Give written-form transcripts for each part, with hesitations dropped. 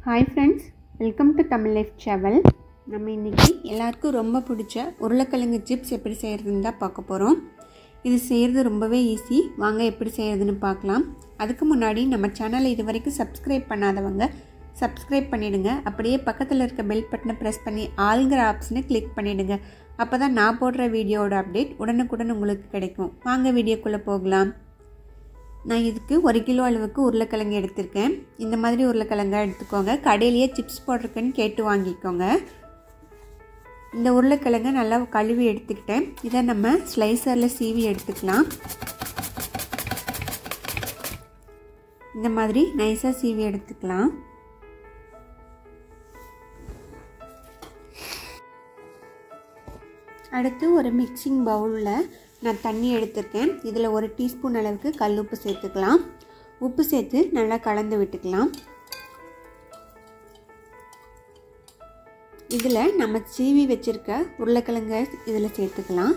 Hi friends, welcome to Tamil Life Travel. நம்ம இன்னைக்கு எல்லாருக்கும் ரொம்ப பிடிச்ச உருளைக்கிழங்கு சிப்ஸ் எப்படி செய்யறதுன்னு தான் பார்க்க போறோம். இது செய்யிறது ரொம்பவே ஈஸி. வாங்க எப்படி செய்யறதுன்னு பார்க்கலாம். அதுக்கு முன்னாடி நம்ம சேனலை இதுவரைக்கும் Subscribe பண்ணாதவங்க Subscribe பண்ணிடுங்க. அப்படியே பக்கத்துல இருக்க பெல் பட்டனை பிரஸ் பண்ணி ஆல்ங்கற ஆப்ஷனை கிளிக் பண்ணிடுங்க. அப்பதான் நான் போடுற வீடியோவோட அப்டேட் உடனுக்குடன் உங்களுக்கு கிடைக்கும். வாங்க வீடியோக்குள்ள போகலாம். நான் இதுக்கு 1 கிலோ அளவுக்கு உருளைக்கிழங்கு எடுத்துர்க்கேன். இந்த மாதிரி உருளைக்கிழங்கா எடுத்துக்கோங்க. கடையிலேயே சிப்ஸ் போடுறதுன்னு கேட்டு வாங்கிக்கோங்க. இந்த உருளைக்கிழங்கை நல்லா கழுவி எடுத்துக்கிட்டேன். இதை நம்ம ஸ்லைசர்ல சீவி எடுத்துக்கலாம். இந்த மாதிரி நைஸா சீவி எடுத்துக்கலாம். அடுத்து ஒரு மிக்சிங் பவுல்ல நான் தண்ணி எடுத்துர்க்கேன். இதில் 1 டீஸ்பூன் அளவுக்கு கல்லுப்பு சேர்த்துக்கலாம். உப்பு சேர்த்து நல்லா கலந்து விட்டுக்கலாம். இதில் நம்ம சீவி வச்சிருக்க உருளைக்கிழங்கை இதில் சேர்த்துக்கலாம்.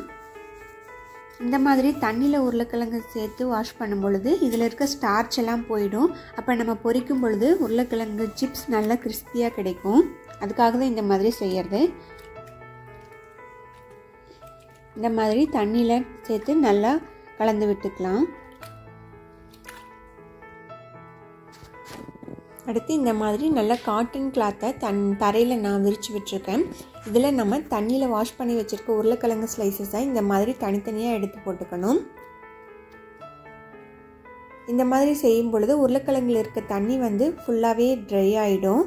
இந்த மாதிரி தண்ணியில் உருளைக்கிழங்கு சேர்த்து வாஷ் பண்ணும் பொழுது இதில் இருக்க ஸ்டார்ச் எல்லாம் போயிடும். அப்போ நம்ம பொரிக்கும் பொழுது உருளைக்கிழங்கு சிப்ஸ் நல்லா கிறிஸ்பியாக கிடைக்கும். அதுக்காக தான் இந்த மாதிரி செய்யறது. இந்த மாதிரி தண்ணியில் சேர்த்து நல்லா கலந்து விட்டுக்கலாம். அடுத்து இந்த மாதிரி நல்லா காட்டன் கிளாத்தை தரையில் நான் விரித்து விட்டுருக்கேன். இதில் நம்ம தண்ணியில் வாஷ் பண்ணி வச்சுருக்க உருளைக்கிழங்கு ஸ்லைசஸை இந்த மாதிரி தனித்தனியாக எடுத்து போட்டுக்கணும். இந்த மாதிரி செய்யும் பொழுது உருளைக்கிழங்குல இருக்க தண்ணி ஃபுல்லாகவே ட்ரை ஆகிடும்.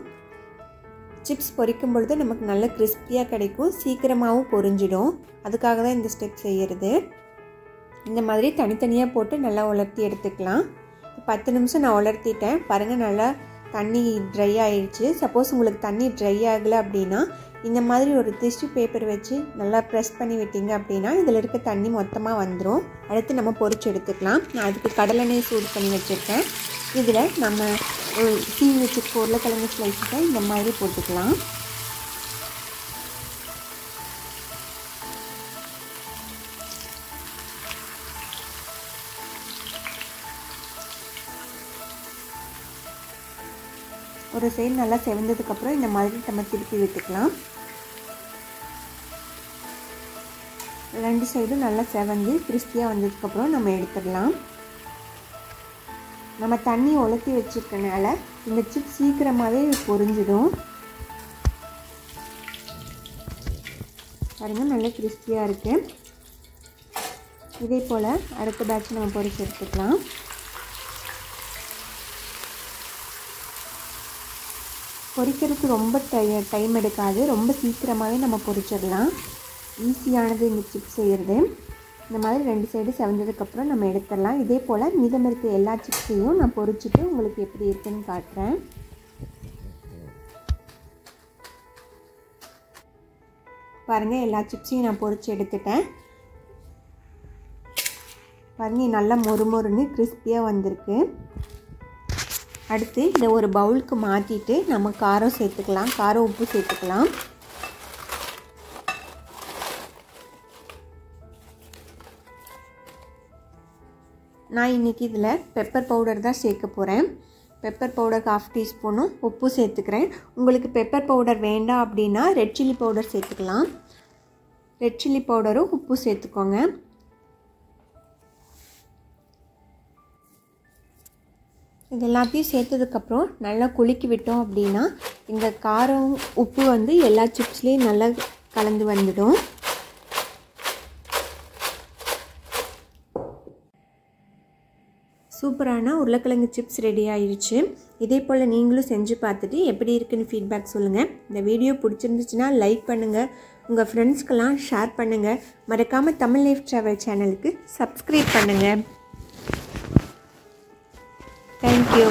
சிப்ஸ் பொரிக்கும் பொழுது நமக்கு நல்ல கிறிஸ்பியாக கிடைக்கும். சீக்கிரமாகவும் பொரிஞ்சிடும். அதுக்காக தான் இந்த ஸ்டெப் செய்கிறது. இந்த மாதிரி தனித்தனியாக போட்டு நல்லா உலர்த்தி எடுத்துக்கலாம். 10 நிமிஷம் நான் உலர்த்திட்டேன். பாருங்கள், நல்லா தண்ணி ட்ரை ஆயிடுச்சு. சப்போஸ் உங்களுக்கு தண்ணி ட்ரை ஆகலை அப்படின்னா இந்த மாதிரி ஒரு டிஷ்யூ பேப்பர் வச்சு நல்லா ப்ரெஸ் பண்ணி விட்டீங்க அப்படின்னா இதில் இருக்க தண்ணி மொத்தமாக வந்துடும். அடுத்து நம்ம பொரிச்சு எடுத்துக்கலாம். நான் அதுக்கு கடலெண்ணெய் சூடு பண்ணி வச்சுருக்கேன். இதில் நம்ம சீவி வச்சுருக்க உருளைக்கிழங்கு ஸ்லைஸை இந்த மாதிரி போட்டுக்கலாம். ஒரு சைடு நல்லா செவந்ததுக்கப்புறம் இந்த மாதிரி நம்ம திருப்பி விட்டுக்கலாம். 2 சைடும் நல்லா செவந்து கிறிஸ்பியாக வந்ததுக்கப்புறம் நம்ம எடுத்துடலாம். நம்ம தண்ணி உலர்த்தி வச்சுருக்கனால இந்த சிப்ஸ் சீக்கிரமாகவே பொரிஞ்சிடும். பாருங்கள், நல்ல கிறிஸ்பியாக இருக்குது. இதே போல் அடுத்த பேட்ச் நம்ம பொரிச்சு எடுத்துக்கலாம். பொரிக்கிறதுக்கு ரொம்ப டைம் எடுக்காது. ரொம்ப சீக்கிரமாகவே நம்ம பொரிச்சிடலாம். ஈஸியானது இந்த சிப்ஸ் செய்கிறது. இந்த மாதிரி 2 சைடு செவந்ததுக்கப்புறம் நம்ம எடுத்துடலாம். இதே போல் மீதம் இருக்க எல்லா சிப்ஸையும் நான் பொரிச்சிட்டு உங்களுக்கு எப்படி இருக்குன்னு காட்டுறேன். பாருங்கள், எல்லா சிப்ஸையும் நான் பொரிச்சு எடுத்துட்டேன். பாருங்கள், நல்லா மொறுமொறுன்னு கிறிஸ்பியாக வந்திருக்கு. அடுத்து இதை ஒரு பவுலுக்கு மாற்றிட்டு நம்ம காரம் சேர்த்துக்கலாம். காரம் உப்பு சேர்த்துக்கலாம். நான் இன்றைக்கி இதில் பெப்பர் பவுடர் தான் சேர்க்க போகிறேன். பெப்பர் பவுடர் 1/2 டீஸ்பூனும் உப்பு சேர்த்துக்கிறேன். உங்களுக்கு பெப்பர் பவுடர் வேண்டாம் அப்படின்னா ரெட் சில்லி பவுடர் சேர்த்துக்கலாம். ரெட் சில்லி பவுடரும் உப்பு சேர்த்துக்கோங்க. இது எல்லாத்தையும் சேர்த்ததுக்கப்புறம் நல்லா குலுக்கி விட்டோம் அப்படின்னா இந்த காரம் உப்பு எல்லா சிப்ஸ்லேயும் நல்லா கலந்து வந்துடும். சூப்பரான உருளைக்கிழங்கு சிப்ஸ் ரெடி ஆயிடுச்சு. இதே போல் நீங்களும் செஞ்சு பார்த்துட்டு எப்படி இருக்குன்னு ஃபீட்பேக் சொல்லுங்கள். இந்த வீடியோ பிடிச்சிருந்துச்சுன்னா லைக் பண்ணுங்கள். உங்கள் ஃப்ரெண்ட்ஸ்க்கெல்லாம் ஷேர் பண்ணுங்கள். மறக்காமல் தமிழ் லைஃப் ட்ராவல் சேனலுக்கு சப்ஸ்கிரைப் பண்ணுங்கள். தேங்க்யூ.